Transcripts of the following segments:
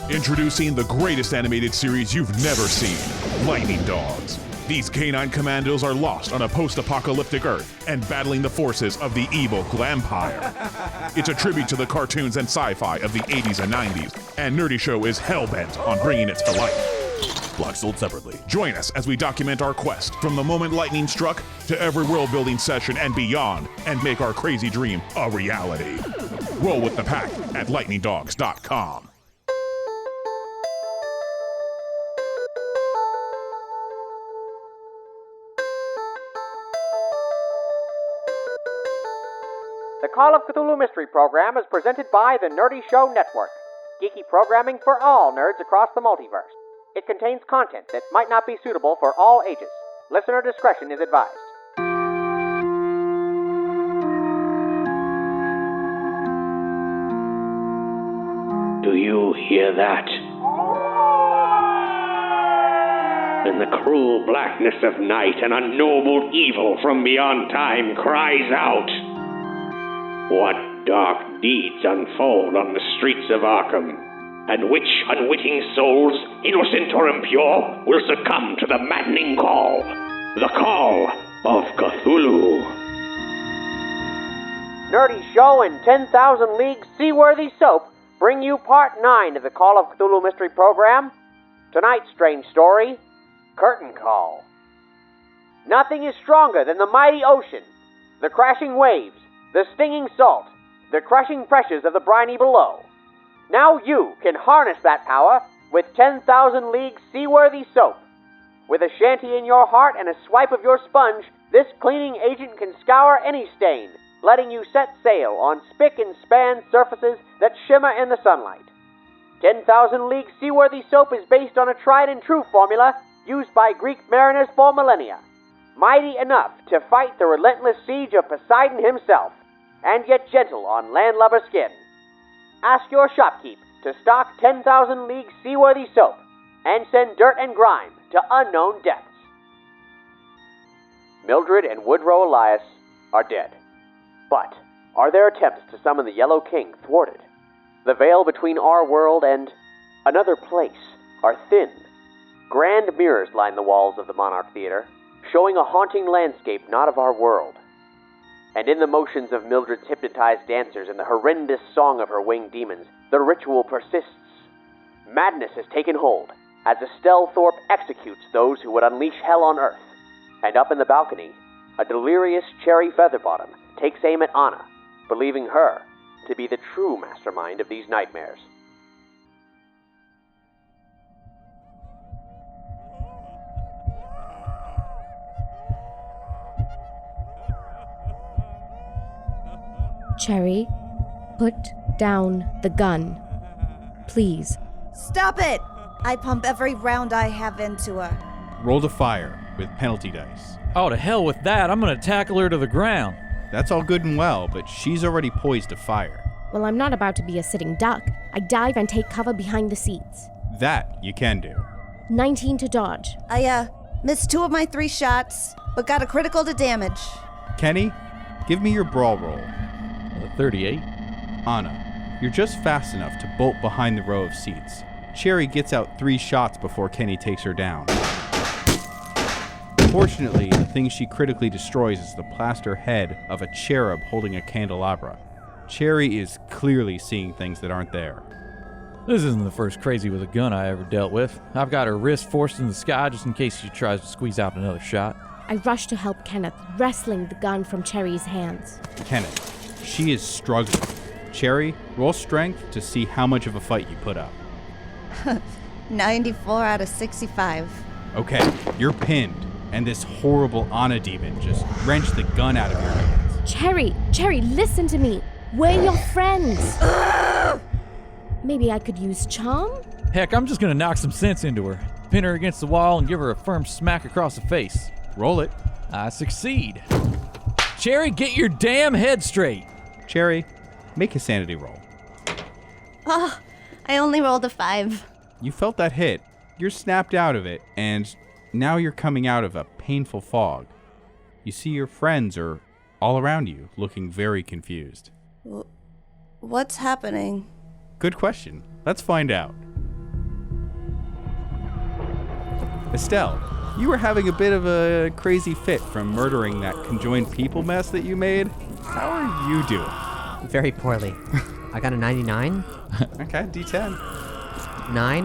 Introducing the greatest animated series you've never seen, Lightning Dogs. These canine commandos are lost on a post-apocalyptic Earth and battling the forces of the evil Glampire. It's a tribute to the cartoons and sci-fi of the 80s and 90s, and Nerdy Show is hell-bent on bringing it to life. Blocks sold separately. Join us as we document our quest from the moment lightning struck to every world-building session and beyond, and make our crazy dream a reality. Roll with the pack at lightningdogs.com. The Call of Cthulhu Mystery Program is presented by the Nerdy Show Network. Geeky programming for all nerds across the multiverse. It contains content that might not be suitable for all ages. Listener discretion is advised. Do you hear that? In the cruel blackness of night, an unknowable evil from beyond time cries out. What dark deeds unfold on the streets of Arkham, and which unwitting souls, innocent or impure, will succumb to the maddening call, the Call of Cthulhu. Nerdy Show and 10,000 Leagues Seaworthy Soap bring you Part 9 of the Call of Cthulhu Mystery Program. Tonight's strange story, Curtain Call. Nothing is stronger than the mighty ocean, the crashing waves, the stinging salt, the crushing pressures of the briny below. Now you can harness that power with 10,000 Leagues Seaworthy Soap. With a shanty in your heart and a swipe of your sponge, this cleaning agent can scour any stain, letting you set sail on spick and span surfaces that shimmer in the sunlight. 10,000 Leagues Seaworthy Soap is based on a tried and true formula used by Greek mariners for millennia. Mighty enough to fight the relentless siege of Poseidon himself, and yet gentle on landlubber skin. Ask your shopkeep to stock 10,000 Leagues Seaworthy Soap, and send dirt and grime to unknown depths. Mildred and Woodrow Elias are dead. But are their attempts to summon the Yellow King thwarted? The veil between our world and another place are thin. Grand mirrors line the walls of the Monarch Theater, showing a haunting landscape not of our world. And in the motions of Mildred's hypnotized dancers and the horrendous song of her winged demons, the ritual persists. Madness has taken hold as Estelle Thorpe executes those who would unleash hell on Earth. And up in the balcony, a delirious Cherry Featherbottom takes aim at Anna, believing her to be the true mastermind of these nightmares. Cherry, put down the gun. Please. Stop it! I pump every round I have into her. Roll to fire with penalty dice. Oh, to hell with that. I'm gonna tackle her to the ground. That's all good and well, but she's already poised to fire. Well, I'm not about to be a sitting duck. I dive and take cover behind the seats. That you can do. 19 to dodge. I, missed 2 of my 3 shots, but got a critical to damage. Kenny, give me your brawl roll. 38. Anna, you're just fast enough to bolt behind the row of seats. Cherry gets out 3 shots before Kenny takes her down. Fortunately, the thing she critically destroys is the plaster head of a cherub holding a candelabra. Cherry is clearly seeing things that aren't there. This isn't the first crazy with a gun I ever dealt with. I've got her wrist forced in the sky just in case she tries to squeeze out another shot. I rush to help Kenneth, wrestling the gun from Cherry's hands. Kenneth, she is struggling. Cherry, roll strength to see how much of a fight you put up. 94 out of 65. Okay, you're pinned, and this horrible Anna demon just wrenched the gun out of your hands. Cherry, listen to me. We're your friends. Maybe I could use charm? Heck, I'm just gonna knock some sense into her, pin her against the wall, and give her a firm smack across the face. Roll it. I succeed. Cherry, get your damn head straight. Cherry, make a sanity roll. Oh, I only rolled a 5. You felt that hit. You're snapped out of it, and now you're coming out of a painful fog. You see your friends are all around you, looking very confused. What's happening? Good question. Let's find out. Estelle, you were having a bit of a crazy fit from murdering that conjoined people mess that you made. How are you doing? Very poorly. I got a 99. Okay, D10. 9.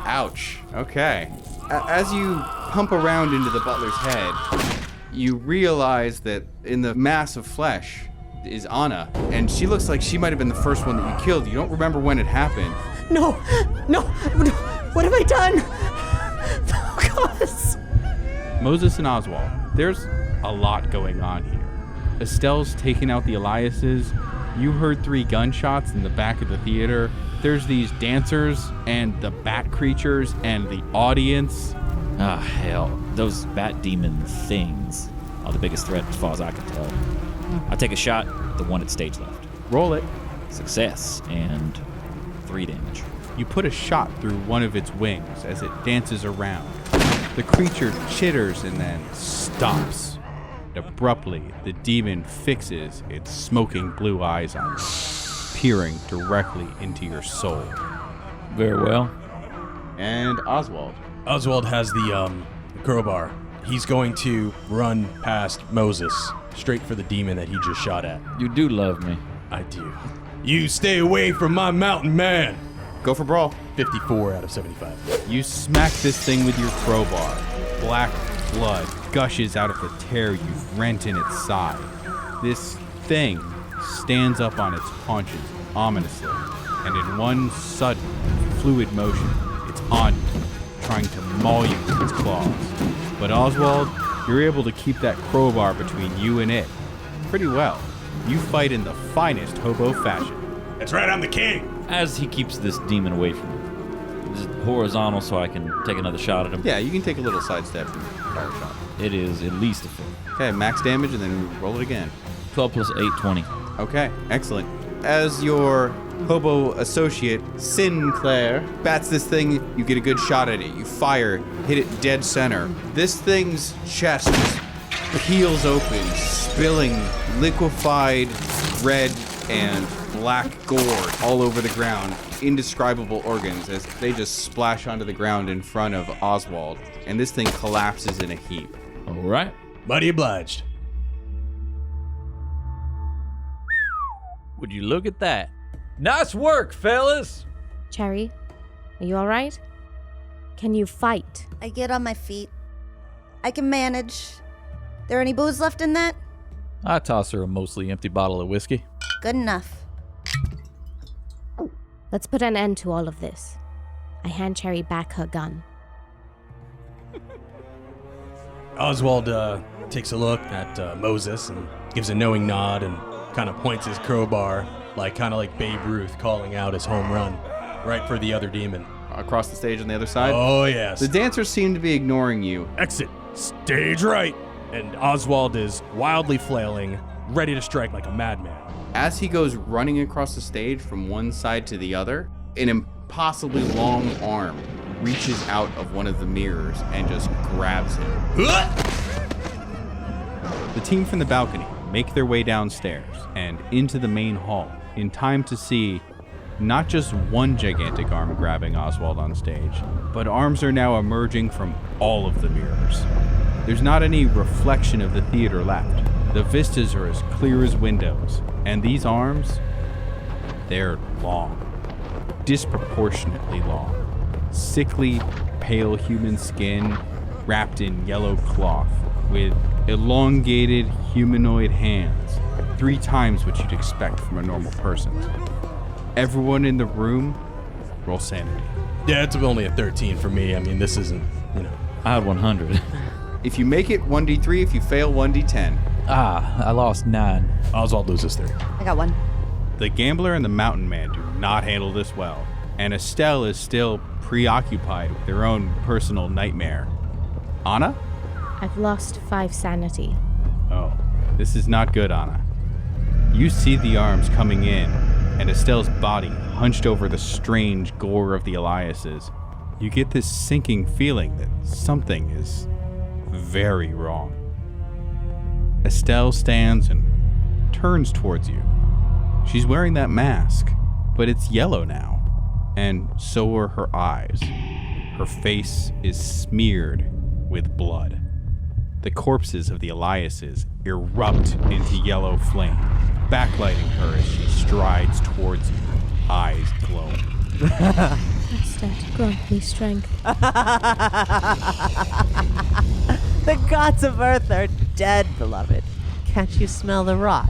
Ouch. Okay. As you pump around into the butler's head, you realize that in the mass of flesh is Anna, and she looks like she might have been the first one that you killed. You don't remember when it happened. No. What have I done? Focus. Moses and Oswald, there's a lot going on here. Estelle's taking out the Eliases. You heard 3 gunshots in the back of the theater. There's these dancers and the bat creatures and the audience. Ah, hell. Those bat demon things are the biggest threat as far as I can tell. I take a shot, the one at stage left. Roll it. Success, and 3 damage. You put a shot through one of its wings as it dances around. The creature chitters and then stops. Abruptly, the demon fixes its smoking blue eyes on you, peering directly into your soul. Very well. And Oswald. Oswald has the crowbar. He's going to run past Moses, straight for the demon that he just shot at. You do love me. I do. You stay away from my mountain man. Go for brawl. 54 out of 75. You smack this thing with your crowbar. Black blood gushes out of the tear you've rent in its side. This thing stands up on its haunches ominously, and in one sudden, fluid motion, it's on you, trying to maul you with its claws. But Oswald, you're able to keep that crowbar between you and it pretty well. You fight in the finest hobo fashion. That's right, I'm the king. As he keeps this demon away from me, is it horizontal so I can take another shot at him? Yeah, you can take a little sidestep and fire shot. It is at least a 4. Okay, max damage, and then roll it again. 12 plus 8, 20. Okay, excellent. As your hobo associate, Sinclair, bats this thing, you get a good shot at it. You fire, hit it dead center. This thing's chest peels open, spilling liquefied red and black gore all over the ground. Indescribable organs as they just splash onto the ground in front of Oswald, and this thing collapses in a heap. All right. Mighty obliged. Would you look at that? Nice work, fellas! Cherry, are you all right? Can you fight? I get on my feet. I can manage. There any booze left in that? I toss her a mostly empty bottle of whiskey. Good enough. Let's put an end to all of this. I hand Cherry back her gun. Oswald takes a look at Moses and gives a knowing nod and kind of points his crowbar, kind of like Babe Ruth calling out his home run, right for the other demon. Across the stage on the other side? Oh, yes. The dancers seem to be ignoring you. Exit. Stage right. And Oswald is wildly flailing, ready to strike like a madman. As he goes running across the stage from one side to the other, an impossibly long arm reaches out of one of the mirrors and just grabs him. The team from the balcony make their way downstairs and into the main hall in time to see not just one gigantic arm grabbing Oswald on stage, but arms are now emerging from all of the mirrors. There's not any reflection of the theater left. The vistas are as clear as windows, and these arms, they're long, disproportionately long. Sickly, pale human skin wrapped in yellow cloth with elongated humanoid hands, 3 times what you'd expect from a normal person. Everyone in the room, roll sanity. Yeah, it's only a 13 for me. I mean, this isn't, I had 100. If you make it, 1d3. If you fail, 1d10. I lost 9. Oswald loses 3. I got 1. The gambler and the mountain man do not handle this well, and Estelle is still preoccupied with their own personal nightmare. Anna? I've lost 5 sanity. Oh, this is not good, Anna. You see the arms coming in, and Estelle's body hunched over the strange gore of the Eliases. You get this sinking feeling that something is very wrong. Estelle stands and turns towards you. She's wearing that mask, but it's yellow now, and so are her eyes. Her face is smeared with blood. The corpses of the Eliases erupt into yellow flame, backlighting her as she strides towards you, eyes glowing. Master, grant me strength. The gods of Earth are dead, beloved. Can't you smell the rot?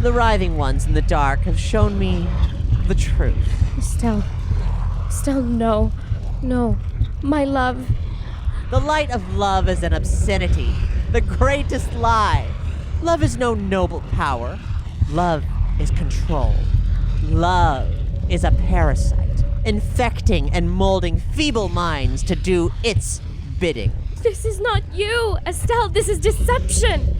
The writhing ones in the dark have shown me the truth. Estelle, no. No. My love. The light of love is an obscenity, the greatest lie. Love is no noble power. Love is control. Love is a parasite, infecting and molding feeble minds to do its bidding. This is not you, Estelle. This is deception.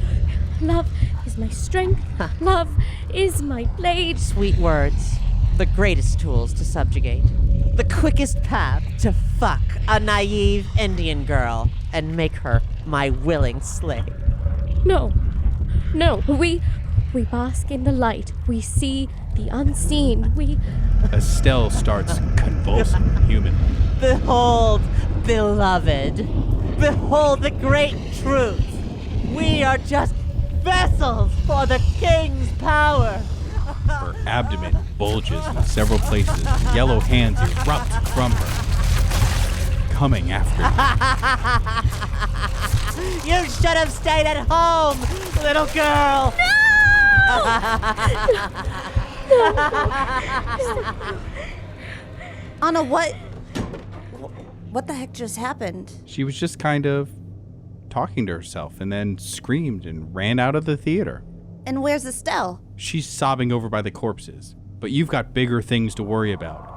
Love is my strength. Love is my blade. Sweet words, the greatest tools to subjugate. The quickest path to fuck a naive Indian girl and make her my willing slave. No. We bask in the light. We see the unseen. Estelle starts convulsing humanly. Behold, beloved. Behold the great truth. We are just vessels for the king's power. Her abdomen bulges in several places. Yellow hands erupt from her, coming after you. You should have stayed at home, little girl. Anna, what the heck just happened? She was just kind of talking to herself and then screamed and ran out of the theater. And where's Estelle? She's sobbing over by the corpses, but you've got bigger things to worry about.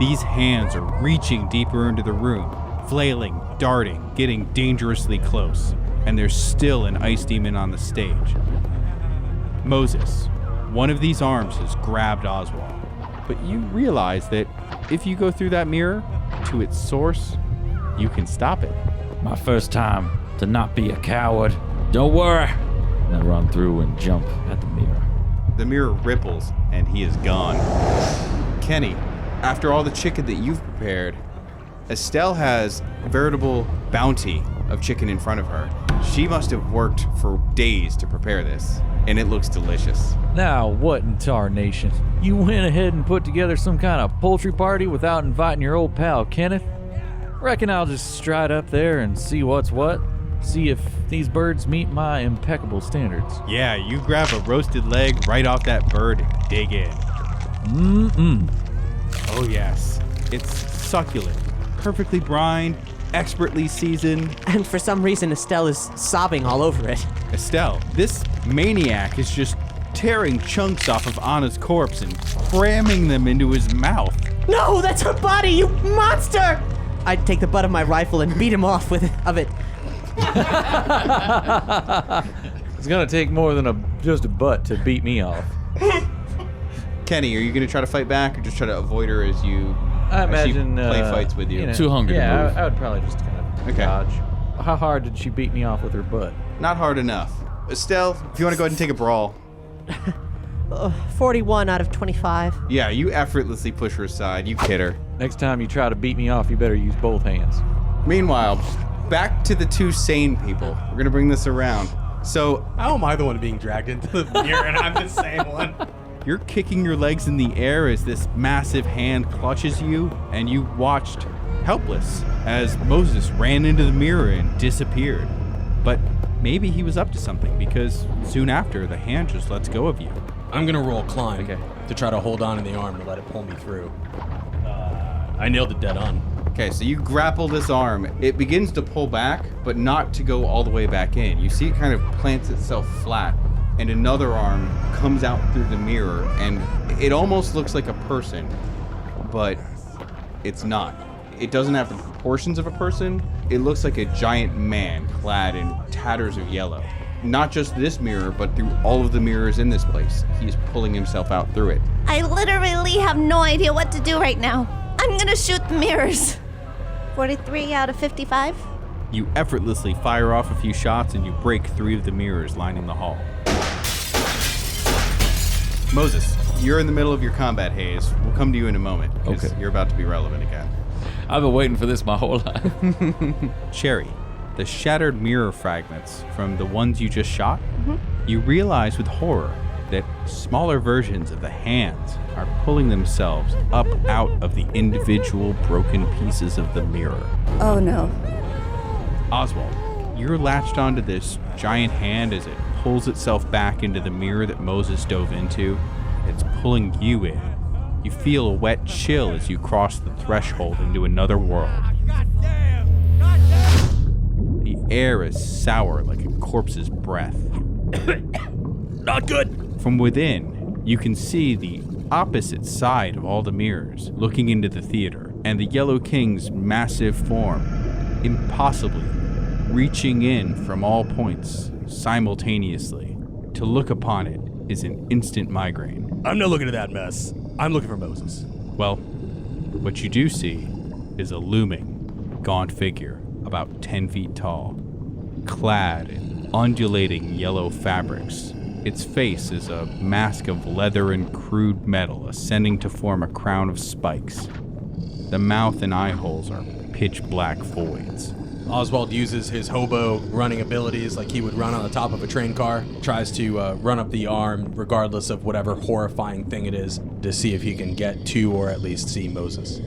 These hands are reaching deeper into the room, flailing, darting, getting dangerously close, and there's still an ice demon on the stage. Moses, one of these arms has grabbed Oswald, but you realize that if you go through that mirror to its source, you can stop it. My first time to not be a coward. Don't worry. And I run through and jump at the mirror. The mirror ripples, and he is gone. Kenny, after all the chicken that you've prepared, Estelle has a veritable bounty of chicken in front of her. She must have worked for days to prepare this, and it looks delicious. Now, what in tarnation? You went ahead and put together some kind of poultry party without inviting your old pal, Kenneth? Reckon I'll just stride up there and see what's what. See if these birds meet my impeccable standards. Yeah, you grab a roasted leg right off that bird and dig in. Oh yes, it's succulent, perfectly brined, expertly seasoned. And for some reason, Estelle is sobbing all over it. Estelle, this maniac is just tearing chunks off of Anna's corpse and cramming them into his mouth. No, that's her body, you monster! I'd take the butt of my rifle and beat him off with it. It's gonna take more than just a butt to beat me off. Kenny, are you gonna try to fight back or just try to avoid her as you I imagine play fights with you? Too hungry to move. I would probably just kind of dodge. How hard did she beat me off with her butt? Not hard enough. Estelle, if you want to go ahead and take a brawl. 41 out of 25. Yeah, you effortlessly push her aside. You hit her. Next time you try to beat me off, you better use both hands. Meanwhile, back to the two sane people. We're going to bring this around. So, how am I the one being dragged into the mirror and I'm the same one? You're kicking your legs in the air as this massive hand clutches you, and you watched helpless as Moses ran into the mirror and disappeared. But maybe he was up to something, because soon after, the hand just lets go of you. I'm gonna roll climb to try to hold on in the arm to let it pull me through. I nailed it dead on. Okay, so you grapple this arm. It begins to pull back, but not to go all the way back in. You see it kind of plants itself flat, and another arm comes out through the mirror, and it almost looks like a person, but it's not. It doesn't have the proportions of a person. It looks like a giant man clad in tatters of yellow. Not just this mirror, but through all of the mirrors in this place. He is pulling himself out through it. I literally have no idea what to do right now. I'm gonna shoot the mirrors. 43 out of 55. You effortlessly fire off a few shots and you break 3 of the mirrors lining the hall. Moses, you're in the middle of your combat haze. We'll come to you in a moment. Okay. You're about to be relevant again. I've been waiting for this my whole life. Cherry, the shattered mirror fragments from the ones you just shot, you realize with horror that smaller versions of the hands are pulling themselves up out of the individual broken pieces of the mirror. Oh no. Oswald, you're latched onto this giant hand as it pulls itself back into the mirror that Moses dove into. It's pulling you in. You feel a wet chill as you cross the threshold into another world. The air is sour like a corpse's breath. Not good. From within, you can see the opposite side of all the mirrors looking into the theater, and the Yellow King's massive form, impossibly reaching in from all points simultaneously. To look upon it is an instant migraine. I'm not looking at that mess. I'm looking for Moses. Well, what you do see is a looming, gaunt figure about 10 feet tall, clad in undulating yellow fabrics. Its face is a mask of leather and crude metal ascending to form a crown of spikes. The mouth and eye holes are pitch black voids. Oswald uses his hobo running abilities like he would run on the top of a train car, tries to run up the arm regardless of whatever horrifying thing it is to see if he can get to or at least see Moses.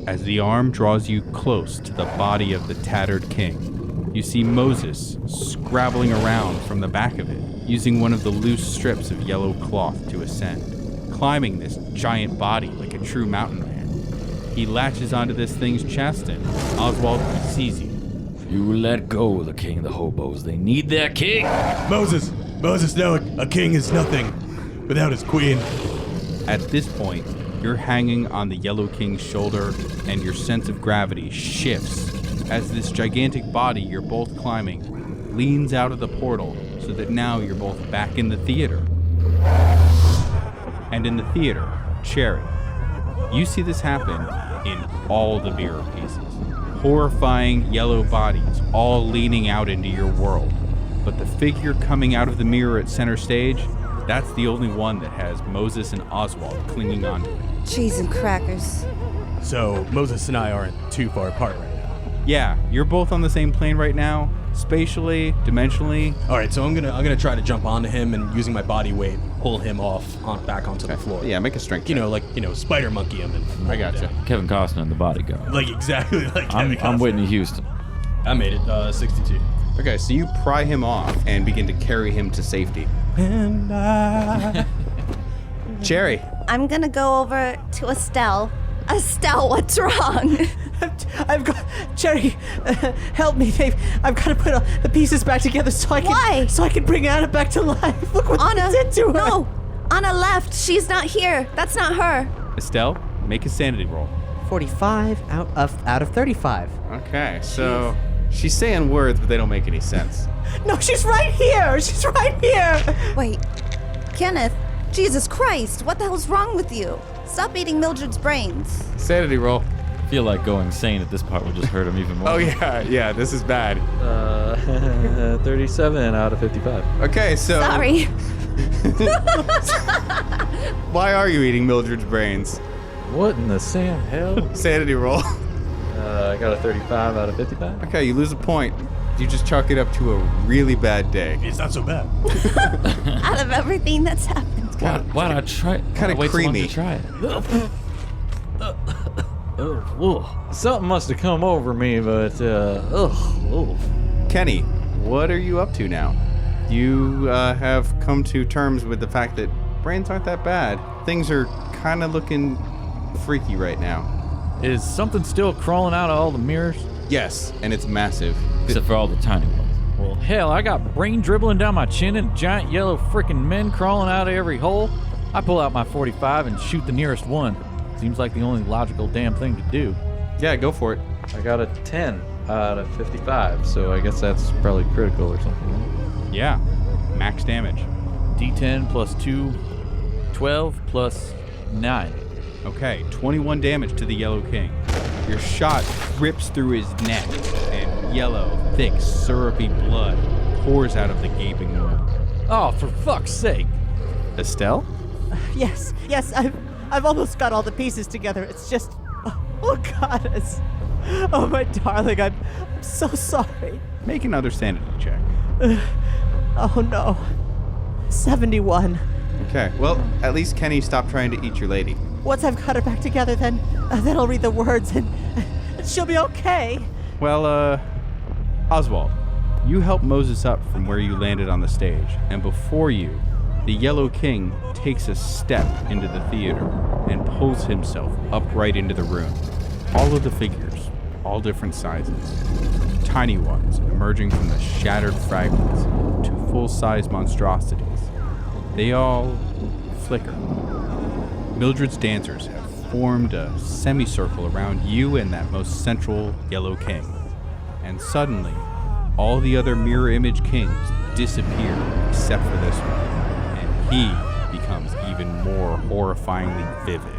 As the arm draws you close to the body of the tattered king, you see Moses scrabbling around from the back of it, using one of the loose strips of yellow cloth to ascend, climbing this giant body like a true mountain man. He latches onto this thing's chest and Oswald sees you. You let go of the king of the hobos. They need their king. Moses, no, a king is nothing without his queen. At this point, you're hanging on the Yellow King's shoulder and your sense of gravity shifts as this gigantic body you're both climbing leans out of the portal so that now you're both back in the theater. And in the theater, Cherry, you see this happen in all the mirror pieces. Horrifying yellow bodies all leaning out into your world. But the figure coming out of the mirror at center stage, that's the only one that has Moses and Oswald clinging onto it. Cheese and crackers. So Moses and I aren't too far apart right now. Yeah, you're both on the same plane right now, spatially, dimensionally. All right, so I'm gonna try to jump onto him and using my body weight pull him back onto the floor. Yeah, make a strength check. Like spider monkey him. And I gotcha. Kevin Costner and the Bodyguard. Like exactly like Kevin Costner. I'm Whitney Houston. I made it 62. Okay, so you pry him off and begin to carry him to safety. And Cherry. I'm gonna go over to Estelle. Estelle, what's wrong? I've got Cherry. Help me, Dave. I've got to put the pieces back together so I can bring Anna back to life. Look what Anna they did to her. No, Anna left. She's not here. That's not her. Estelle, make a sanity roll. 45 out of 35. Okay, so she's saying words, but they don't make any sense. No, she's right here. She's right here. Wait, Kenneth. Jesus Christ, what the hell's wrong with you? Stop eating Mildred's brains. Sanity roll. I feel like going sane at this part will just hurt him even more. Oh yeah, this is bad. 37 out of 55. Okay, so... Sorry. Why are you eating Mildred's brains? What in the Sam hell? Sanity roll. I got a 35 out of 55. Okay, you lose a point. You just chalk it up to a really bad day. It's not so bad. Out of everything that's happened. Why'd I try it? Kind of creamy. To try it? Something must have come over me, but Kenny, what are you up to now? You have come to terms with the fact that brains aren't that bad. Things are kind of looking freaky right now. Is something still crawling out of all the mirrors? Yes, and it's massive. Except for all the tiny ones. Well, hell, I got brain dribbling down my chin and giant yellow frickin' men crawling out of every hole. I pull out my 45 and shoot the nearest one. Seems like the only logical damn thing to do. Yeah, go for it. I got a 10 out of 55, so I guess that's probably critical or something. Yeah, max damage. D10 plus 2, 12 plus 9. Okay, 21 damage to the Yellow King. Your shot rips through his neck, and yellow, thick, syrupy blood pours out of the gaping wound. Oh, for fuck's sake. Estelle? Yes, I've almost got all the pieces together. It's just, oh goddess. Oh my darling, I'm so sorry. Make another sanity check. Oh no. 71. Okay, well, at least Kenny stopped trying to eat your lady. Once I've got her back together, then I'll read the words and she'll be okay. Well, Oswald, you help Moses up from where you landed on the stage, and before you, the Yellow King takes a step into the theater and pulls himself upright into the room. All of the figures, all different sizes, tiny ones emerging from the shattered fragments to full-size monstrosities. They all flicker. Mildred's dancers have formed a semicircle around you and that most central Yellow King. And suddenly, all the other mirror image kings disappear except for this one. And he becomes even more horrifyingly vivid.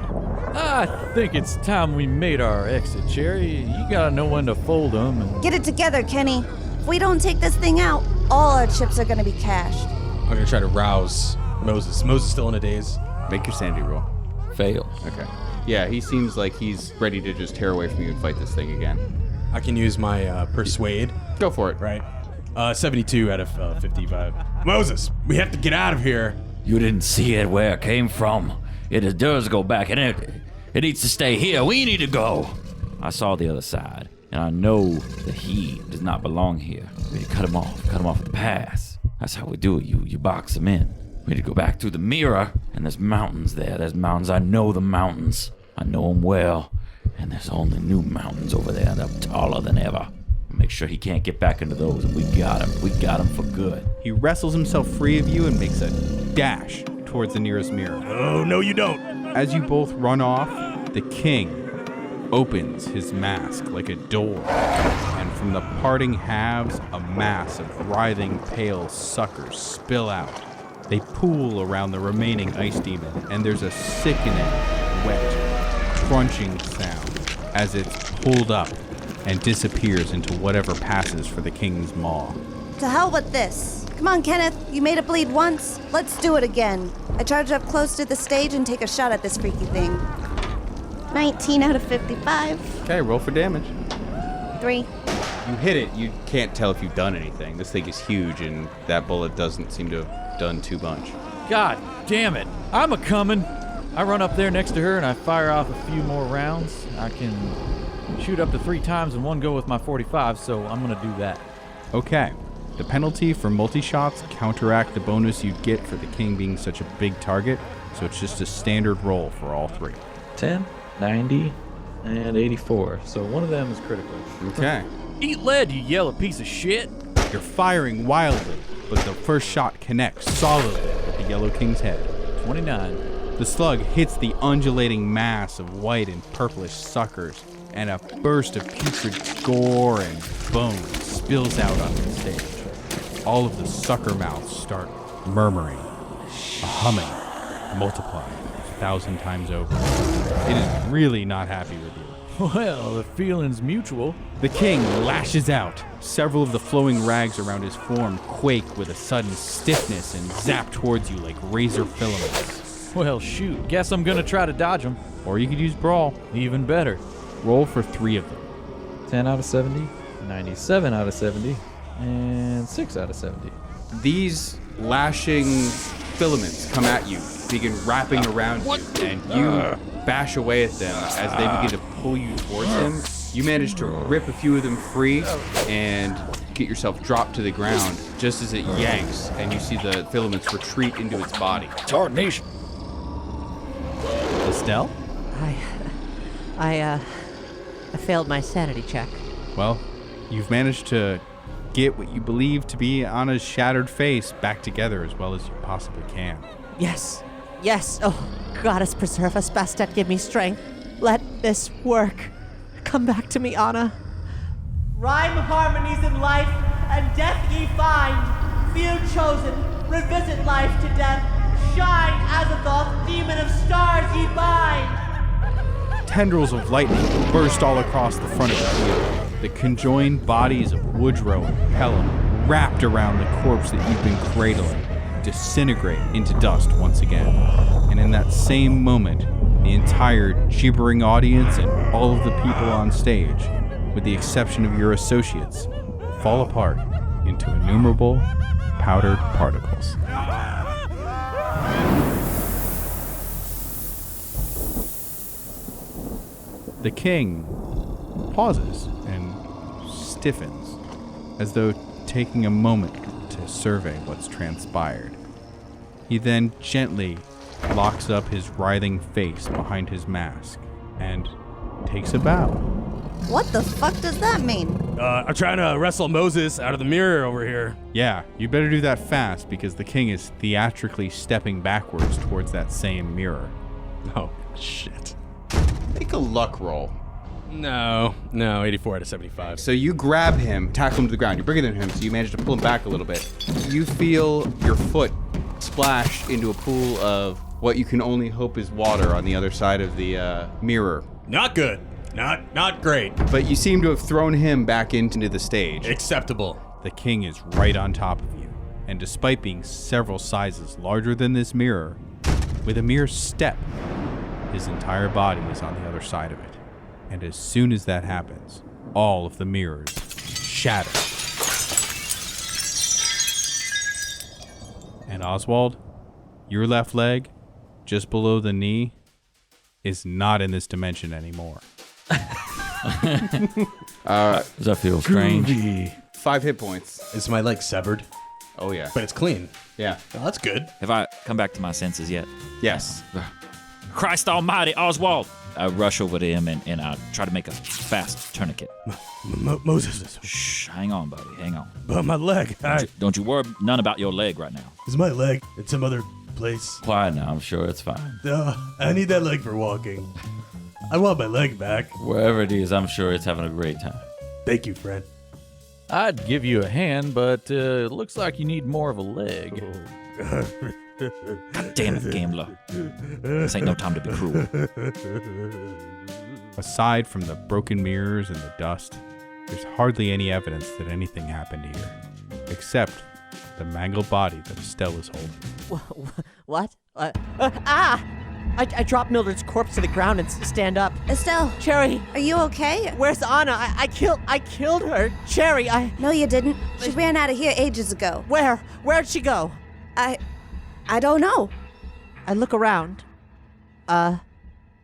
I think it's time we made our exit, Cherry. You gotta know when to fold them. And... Get it together, Kenny. If we don't take this thing out, all our chips are gonna be cashed. I'm gonna try to rouse Moses. Moses still in a daze. Make your sanity roll. Fail. Okay. Yeah, he seems like he's ready to just tear away from you and fight this thing again. I can use my persuade. Go for it. Right. 72 out of 55. Moses, we have to get out of here. You didn't see it where it came from. It does go back, and it needs to stay here. We need to go. I saw the other side, and I know that he does not belong here. We need to cut him off with the pass. That's how we do it. You box him in. We need to go back through the mirror, and there's mountains there. There's mountains. I know the mountains. I know them well, and there's only new mountains over there that are taller than ever. Make sure he can't get back into those, and we got him. We got him for good. He wrestles himself free of you and makes a dash towards the nearest mirror. Oh, no you don't. As you both run off, the king opens his mask like a door, and from the parting halves, a mass of writhing, pale suckers spill out. They pool around the remaining ice demon, and there's a sickening, wet, crunching sound as it's pulled up and disappears into whatever passes for the king's maw. To hell with this. Come on, Kenneth. You made it bleed once. Let's do it again. I charge up close to the stage and take a shot at this freaky thing. 19 out of 55. Okay, roll for damage. 3. You hit it. You can't tell if you've done anything. This thing is huge, and that bullet doesn't seem to have done too much. God damn it. I'm a-coming. I run up there next to her, and I fire off a few more rounds. I can shoot up to 3 times in one go with my 45, so I'm going to do that. Okay. The penalty for multi-shots counteract the bonus you get for the king being such a big target, so it's just a standard roll for all 3. 10, 90, and 84. So one of them is critical. Okay. Eat lead, you yellow piece of shit. You're firing wildly, but the first shot connects solidly with the Yellow King's head. 29. The slug hits the undulating mass of white and purplish suckers, and a burst of putrid gore and bone spills out onto the stage. All of the sucker mouths start murmuring, a humming, multiplying 1,000 times over. It is really not happy with you. Well, the feeling's mutual. The king lashes out. Several of the flowing rags around his form quake with a sudden stiffness and zap towards you like razor filaments. Well, shoot. Guess I'm gonna try to dodge them. Or you could use brawl. Even better. Roll for 3 of them. 10 out of 70, 97 out of 70, and 6 out of 70. These lashing filaments come at you, begin wrapping around you, and you bash away at them as they begin to pull you towards him. You manage to rip a few of them free and get yourself dropped to the ground just as it yanks, and you see the filaments retreat into its body. Tarnation. Estelle? I failed my sanity check. Well, you've managed to get what you believe to be Anna's shattered face back together as well as you possibly can. Yes. Oh, goddess preserve us, Bastet, give me strength. Let this work. Come back to me, Anna. Rhyme harmonies in life, and death ye find. Few chosen, revisit life to death. Shine, Azathoth, demon of stars ye bind. Tendrils of lightning burst all across the front of the field. The conjoined bodies of Woodrow and Pelham, wrapped around the corpse that you've been cradling, disintegrate into dust once again. And And in that same moment, the entire gibbering audience and all of the people on stage, with the exception of your associates, fall apart into innumerable powdered particles. The king pauses and stiffens, as though taking a moment to survey what's transpired. He then gently locks up his writhing face behind his mask and takes a bow. What the fuck does that mean? I'm trying to wrestle Moses out of the mirror over here. Yeah, you better do that fast because the king is theatrically stepping backwards towards that same mirror. Oh, shit. Make a luck roll. No, 84 out of 75. So you grab him, tackle him to the ground. You're bigger than him, so you manage to pull him back a little bit. You feel your foot splash into a pool of what you can only hope is water on the other side of the mirror. Not good. Not great. But you seem to have thrown him back into the stage. Acceptable. The king is right on top of you, and despite being several sizes larger than this mirror, with a mere step, his entire body is on the other side of it. And as soon as that happens, all of the mirrors shatter. And Oswald, your left leg, just below the knee, is not in this dimension anymore. Does that feel strange? Groovy. 5 hit points. Is my leg severed? Oh, yeah. But it's clean. Yeah. Oh, that's good. Have I come back to my senses yet? Yes. Christ almighty, Oswald! I rush over to him and I try to make a fast tourniquet. Moses. Shh, hang on, buddy, hang on. But my leg. Don't you worry none about your leg right now. Is my leg in some other place? Quiet now, I'm sure it's fine. I need that leg for walking. I want my leg back. Wherever it is, I'm sure it's having a great time. Thank you, friend. I'd give you a hand, but it looks like you need more of a leg. God damn it, gambler. This ain't no time to be cruel. Aside from the broken mirrors and the dust, there's hardly any evidence that anything happened here, except the mangled body that Estelle is holding. What? I dropped Mildred's corpse to the ground and stand up. Estelle. Cherry. Are you okay? Where's Anna? I killed her. Cherry, No, you didn't. She ran out of here ages ago. Where? Where'd she go? I don't know. I look around.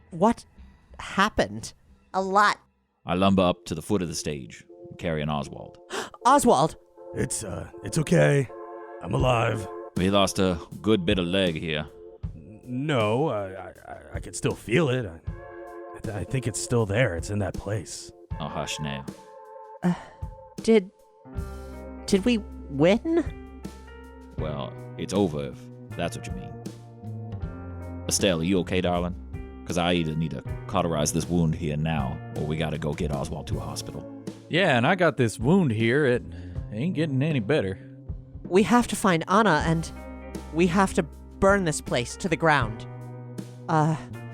What happened? A lot. I lumber up to the foot of the stage, carrying Oswald. Oswald! It's okay. I'm alive. We lost a good bit of leg here. No, I can still feel it. I think it's still there. It's in that place. Oh, hush now. Did we win? Well, it's over if that's what you mean. Estelle, are you okay, darling? Because I either need to cauterize this wound here now, or we gotta go get Oswald to a hospital. Yeah, and I got this wound here. It ain't getting any better. We have to find Anna, and we have to burn this place to the ground.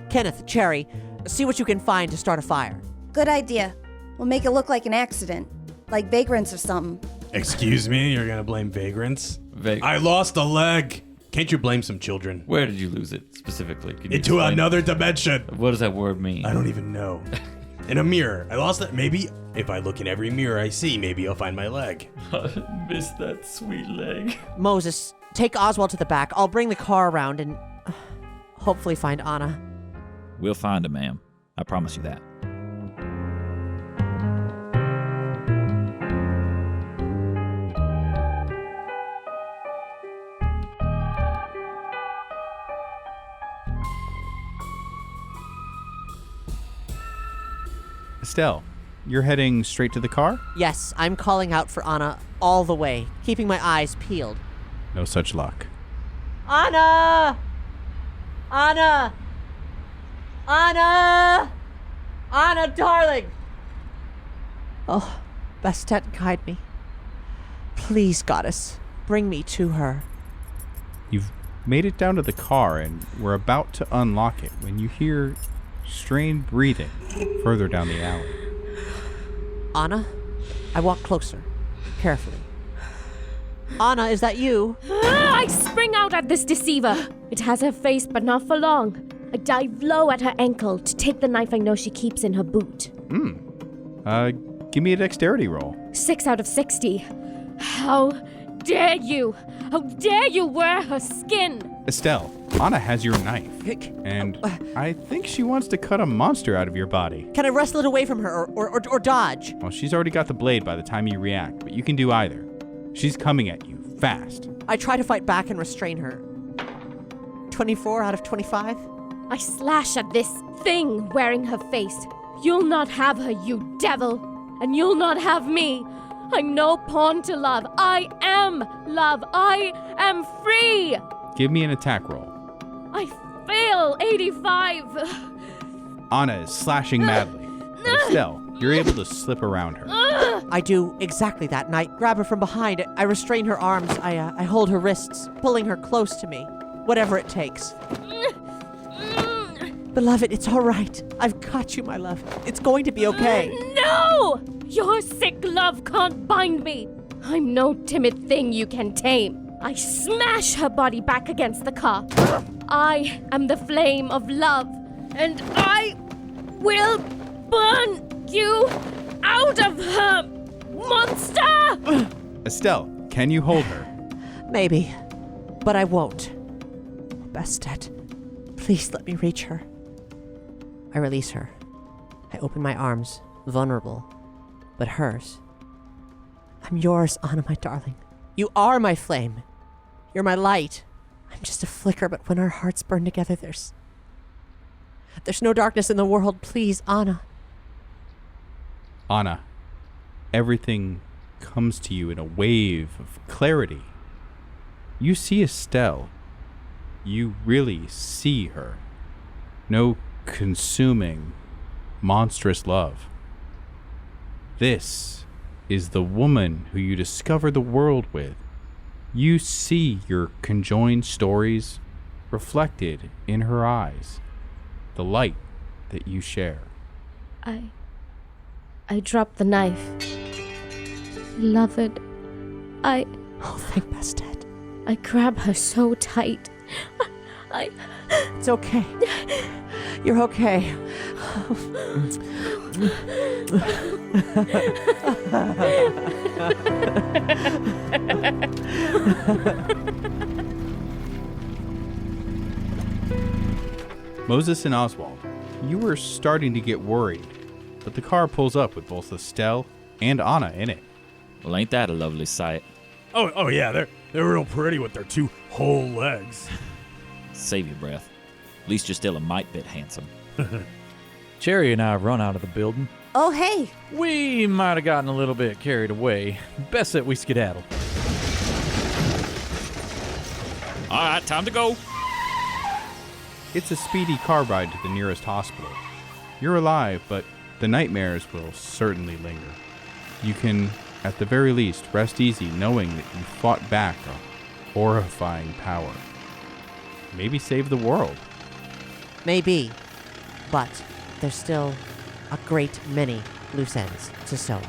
Kenneth, Cherry, see what you can find to start a fire. Good idea. We'll make it look like an accident. Like vagrants or something. Excuse me? You're gonna blame vagrants? I lost a leg. Can't you blame some children? Where did you lose it, specifically? Can you Into explain? another dimension. What does that word mean? I don't even know. In a mirror. I lost it. Maybe if I look in every mirror I see, maybe I'll find my leg. I miss that sweet leg. Moses, take Oswald to the back. I'll bring the car around and hopefully find Anna. We'll find her, ma'am. I promise you that. Estelle, you're heading straight to the car? Yes, I'm calling out for Anna all the way, keeping my eyes peeled. No such luck. Anna! Anna! Anna! Anna, darling! Oh, Bastet, guide me. Please, goddess, bring me to her. You've made it down to the car and we're about to unlock it when you hear strained breathing further down the alley. Anna? I walk closer, carefully. Anna, is that you? I spring out at this deceiver. It has her face, but not for long. I dive low at her ankle to take the knife I know she keeps in her boot. Give me a dexterity roll. 6 out of 60. How dare you? How dare you wear her skin? Estelle, Anna has your knife, and I think she wants to cut a monster out of your body. Can I wrestle it away from her or dodge? Well, she's already got the blade by the time you react, but you can do either. She's coming at you, fast. I try to fight back and restrain her. 24 out of 25? I slash at this thing wearing her face. You'll not have her, you devil. And you'll not have me. I'm no pawn to love. I am love. I am free. Give me an attack roll. I fail. 85. Anna is slashing madly, but Estelle, you're able to slip around her. I do exactly that, and I grab her from behind. I restrain her arms. I hold her wrists, pulling her close to me. Whatever it takes. Beloved, it's all right. I've got you, my love. It's going to be okay. No! Your sick love can't bind me. I'm no timid thing you can tame. I smash her body back against the car. I am the flame of love, and I will burn you out of her, monster! Estelle, can you hold her? Maybe, but I won't. Bastet, please let me reach her. I release her. I open my arms, vulnerable, but hers. I'm yours, Anna, my darling. You are my flame. You're my light. I'm just a flicker, but when our hearts burn together, there's no darkness in the world. Please, Anna. Anna, everything comes to you in a wave of clarity. You see Estelle. You really see her. No consuming, monstrous love. This is the woman who you discover the world with. You see your conjoined stories reflected in her eyes, the light that you share. I drop the knife. Beloved, Oh, thank Bastet. I grab her so tight. It's okay. You're okay. Moses and Oswald, you were starting to get worried, but the car pulls up with both Estelle and Anna in it. Well, ain't that a lovely sight? Oh yeah, they're real pretty with their 2 whole legs. Save your breath. At least you're still a mite bit handsome. Cherry and I run out of the building. Oh, hey. We might have gotten a little bit carried away. Best that we skedaddle. All right, time to go. It's a speedy car ride to the nearest hospital. You're alive, but the nightmares will certainly linger. You can, at the very least, rest easy knowing that you fought back a horrifying power. Maybe save the world. Maybe, but there's still a great many loose ends to sew up.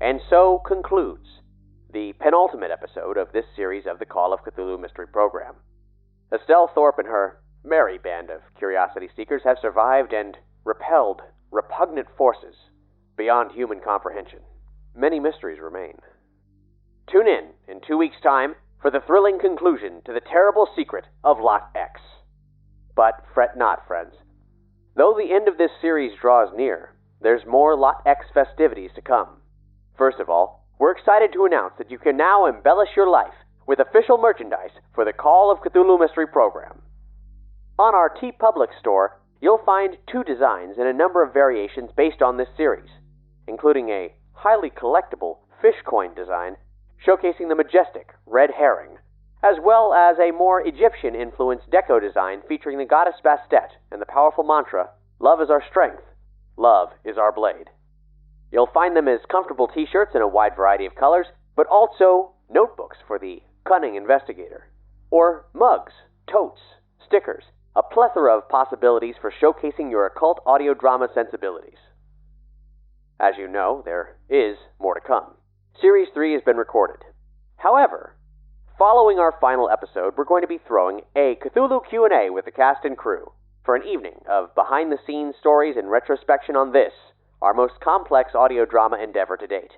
And so concludes the penultimate episode of this series of the Call of Cthulhu Mystery Program. Estelle Thorpe and her merry band of curiosity seekers have survived and repelled repugnant forces beyond human comprehension. Many mysteries remain. Tune in 2 weeks' time for the thrilling conclusion to the terrible secret of Lot X. But fret not, friends. Though the end of this series draws near, there's more Lot X festivities to come. First of all, we're excited to announce that you can now embellish your life with official merchandise for the Call of Cthulhu Mystery Program. On our TeePublic store, you'll find 2 designs and a number of variations based on this series, including a highly collectible fish coin design showcasing the majestic red herring, as well as a more Egyptian-influenced deco design featuring the goddess Bastet and the powerful mantra, "Love is our strength, Love is our blade. You'll find them as comfortable t-shirts in a wide variety of colors, but also notebooks for the cunning investigator, or mugs, totes, stickers, a plethora of possibilities for showcasing your occult audio drama sensibilities. As you know, there is more to come. Series 3 has been recorded. However, following our final episode, we're going to be throwing a Cthulhu Q&A with the cast and crew for an evening of behind-the-scenes stories and retrospection on this, our most complex audio drama endeavor to date.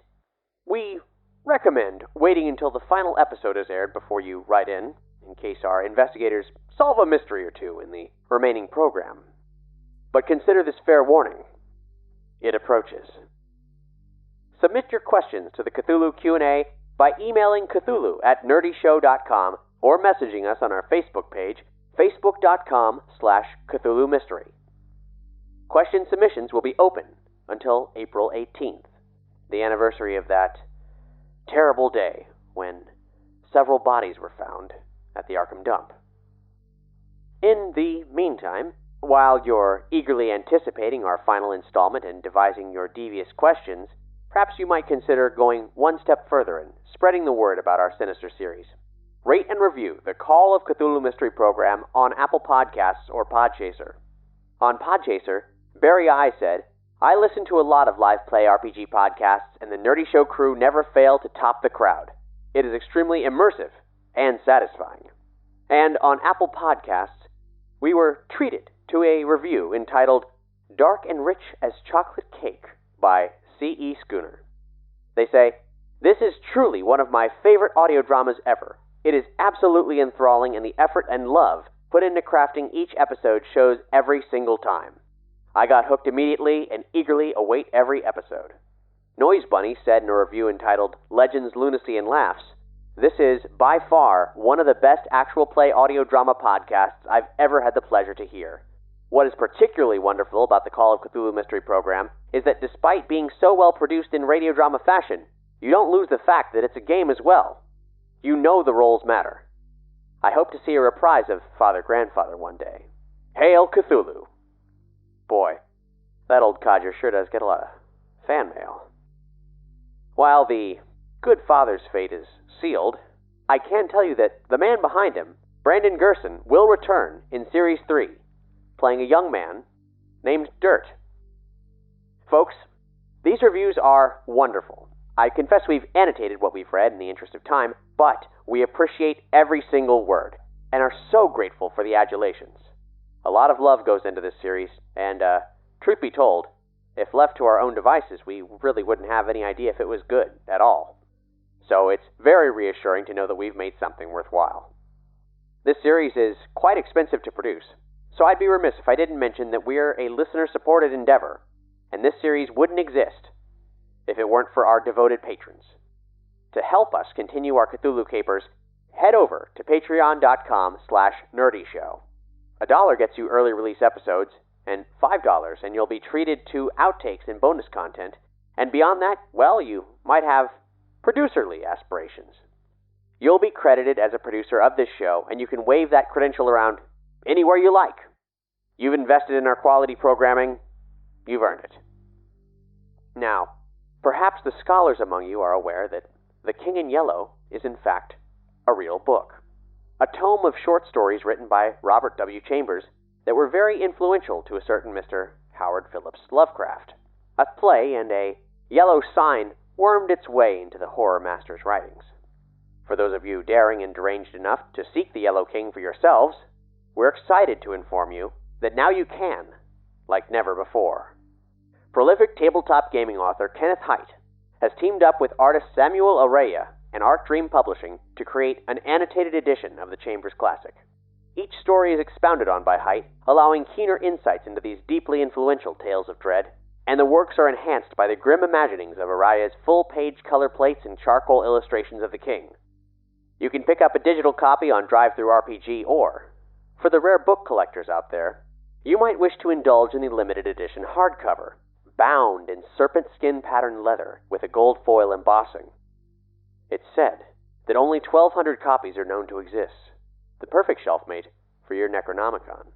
We recommend waiting until the final episode is aired before you write in case our investigators solve a mystery or two in the remaining program. But consider this fair warning. It approaches. Submit your questions to the Cthulhu Q&A by emailing Cthulhu@nerdyshow.com or messaging us on our Facebook page, facebook.com/Cthulhu Mystery. Question submissions will be open until April 18th, the anniversary of that terrible day when several bodies were found at the Arkham dump. In the meantime, while you're eagerly anticipating our final installment and devising your devious questions, perhaps you might consider going one step further and spreading the word about our Sinister series. Rate and review the Call of Cthulhu Mystery program on Apple Podcasts or Podchaser. On Podchaser, Barry I said, "I listen to a lot of live play RPG podcasts, and the Nerdy Show crew never fail to top the crowd. It is extremely immersive and satisfying." And on Apple Podcasts, we were treated to a review entitled "Dark and Rich as Chocolate Cake" by C.E. Schooner. They say, "This is truly one of my favorite audio dramas ever. It is absolutely enthralling, and the effort and love put into crafting each episode shows every single time. I got hooked immediately and eagerly await every episode." Noise Bunny said in a review entitled "Legends, Lunacy, and Laughs," "This is, by far, one of the best actual play audio drama podcasts I've ever had the pleasure to hear. What is particularly wonderful about the Call of Cthulhu Mystery program is that despite being so well produced in radio drama fashion, you don't lose the fact that it's a game as well. You know the roles matter. I hope to see a reprise of Father Grandfather one day. Hail Cthulhu." Boy, that old codger sure does get a lot of fan mail. While the good father's fate is sealed, I can tell you that the man behind him, Brandon Gerson, will return in Series 3, playing a young man named Dirt. Folks, these reviews are wonderful. I confess we've annotated what we've read in the interest of time, but we appreciate every single word, and are so grateful for the adulations. A lot of love goes into this series, and, truth be told, if left to our own devices, we really wouldn't have any idea if it was good at all. So it's very reassuring to know that we've made something worthwhile. This series is quite expensive to produce, so I'd be remiss if I didn't mention that we're a listener-supported endeavor, and this series wouldn't exist if it weren't for our devoted patrons. To help us continue our Cthulhu capers, head over to patreon.com/nerdyshow. $1 gets you early release episodes, and $5 and you'll be treated to outtakes and bonus content, and beyond that, well, you might have producerly aspirations. You'll be credited as a producer of this show, and you can wave that credential around anywhere you like. You've invested in our quality programming, you've earned it. Now, perhaps the scholars among you are aware that The King in Yellow is in fact a real book. A tome of short stories written by Robert W. Chambers that were very influential to a certain Mr. Howard Phillips Lovecraft. A play and a yellow sign wormed its way into the horror master's writings. For those of you daring and deranged enough to seek the Yellow King for yourselves, we're excited to inform you that now you can, like never before. Prolific tabletop gaming author Kenneth Haidt has teamed up with artist Samuel Araya and Arc Dream Publishing to create an annotated edition of the Chambers classic. Each story is expounded on by Haidt, allowing keener insights into these deeply influential tales of dread, and the works are enhanced by the grim imaginings of Araya's full-page color plates and charcoal illustrations of the king. You can pick up a digital copy on DriveThruRPG, or, for the rare book collectors out there, you might wish to indulge in the limited edition hardcover, bound in serpent skin patterned leather with a gold foil embossing. It's said that only 1,200 copies are known to exist, the perfect shelfmate for your Necronomicon.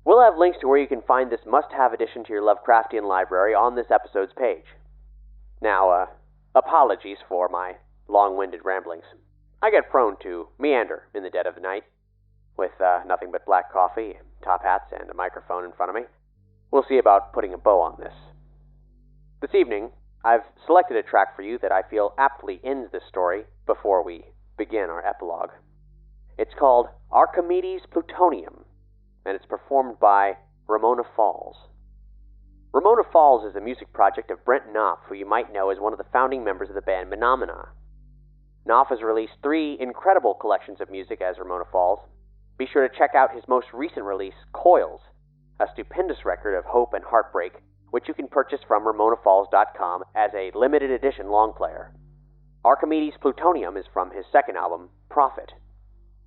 We'll have links to where you can find this must-have addition to your Lovecraftian library on this episode's page. Now, apologies for my long-winded ramblings. I get prone to meander in the dead of the night, with nothing but black coffee, top hats, and a microphone in front of me. We'll see about putting a bow on this. This evening, I've selected a track for you that I feel aptly ends this story before we begin our epilogue. It's called Archimedes' Plutonium, and it's performed by Ramona Falls. Ramona Falls is a music project of Brent Knopf, who you might know as one of the founding members of the band Menomina. Knopf has released 3 incredible collections of music as Ramona Falls. Be sure to check out his most recent release, Coils, a stupendous record of hope and heartbreak, which you can purchase from RamonaFalls.com as a limited edition long player. Archimedes' Plutonium is from his second album, Prophet.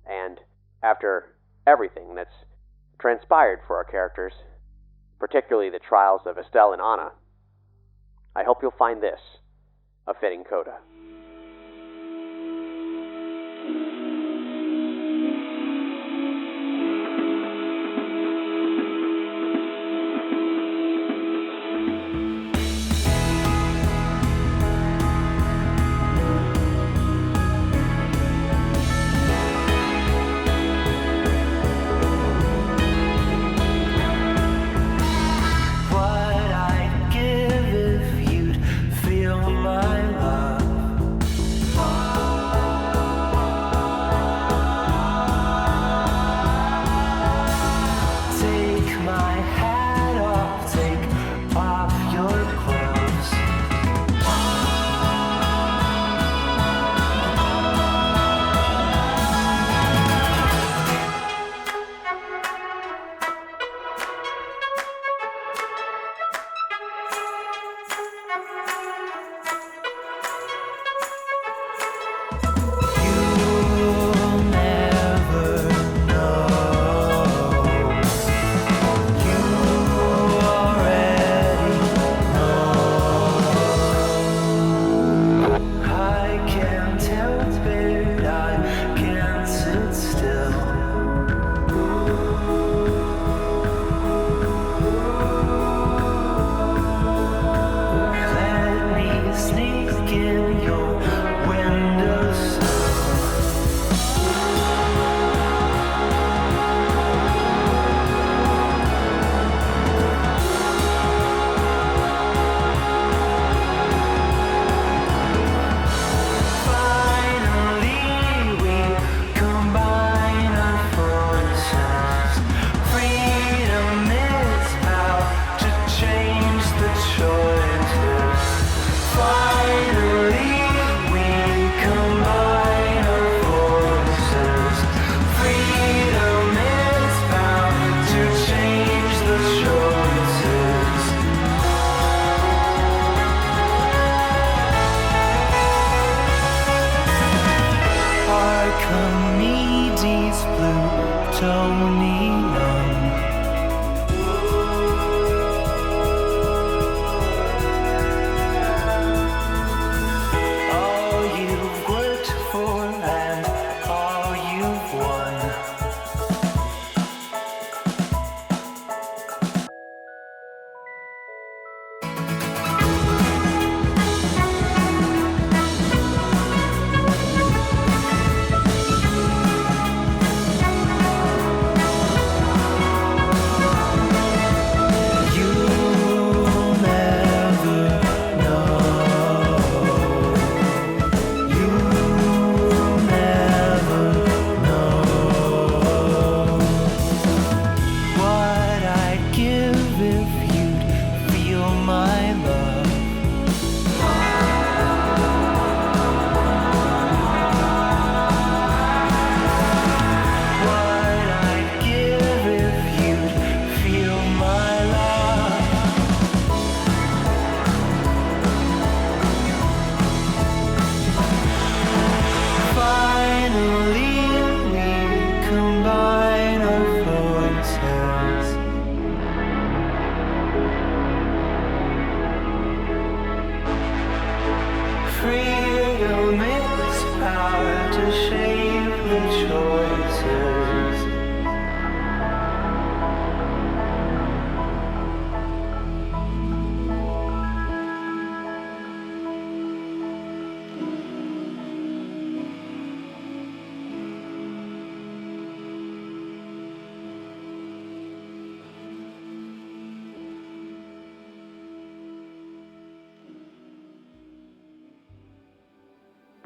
And after everything that's transpired for our characters, particularly the trials of Estelle and Anna, I hope you'll find this a fitting coda.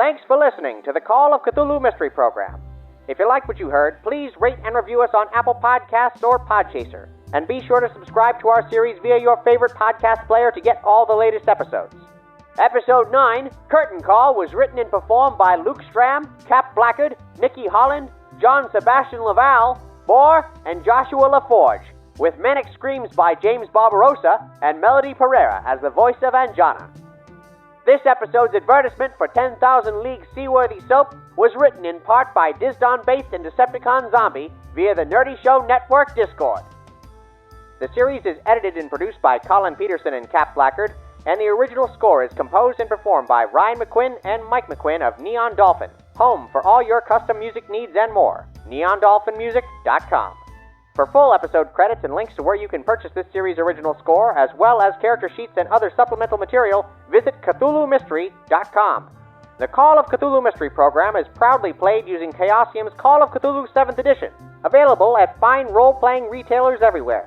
Thanks for listening to the Call of Cthulhu Mystery Program. If you like what you heard, please rate and review us on Apple Podcasts or Podchaser. And be sure to subscribe to our series via your favorite podcast player to get all the latest episodes. Episode 9, Curtain Call, was written and performed by Luke Stram, Cap Blackard, Nicky Holland, John Sebastian Valle, Gore, and Joshua LaForge, with Manic Screams by James Barbarossa and Melody Perera as the voice of Anjana. This episode's advertisement for 10,000 League Seaworthy Soap was written in part by Dizdon Bates and Decepticon Zombie via the Nerdy Show Network Discord. The series is edited and produced by Colin Peterson and Cap Blackard, and the original score is composed and performed by Ryan McQuinn and Mike McQuinn of Neon Dolphin, home for all your custom music needs and more. NeonDolphinMusic.com. For full episode credits and links to where you can purchase this series' original score, as well as character sheets and other supplemental material, visit CthulhuMystery.com. The Call of Cthulhu Mystery Program is proudly played using Chaosium's Call of Cthulhu 7th Edition, available at fine role-playing retailers everywhere.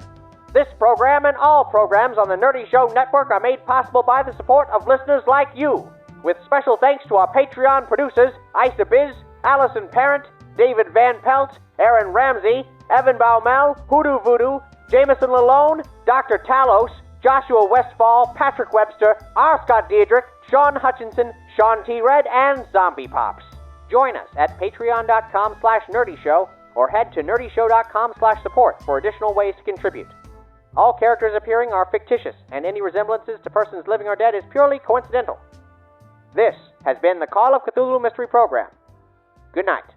This program and all programs on the Nerdy Show Network are made possible by the support of listeners like you, with special thanks to our Patreon producers, Isa Biz, Allison Parent, David Van Pelt, Aaron Ramsey, Evan Baumel, Hoodoo Voodoo, Jameson Lalone, Dr. Talos, Joshua Westfall, Patrick Webster, R. Scott Diedrich, Sean Hutchinson, Sean T. Red, and Zombie Pops. Join us at patreon.com/nerdyshow or head to nerdyshow.com/support for additional ways to contribute. All characters appearing are fictitious, and any resemblances to persons living or dead is purely coincidental. This has been the Call of Cthulhu Mystery Program. Good night.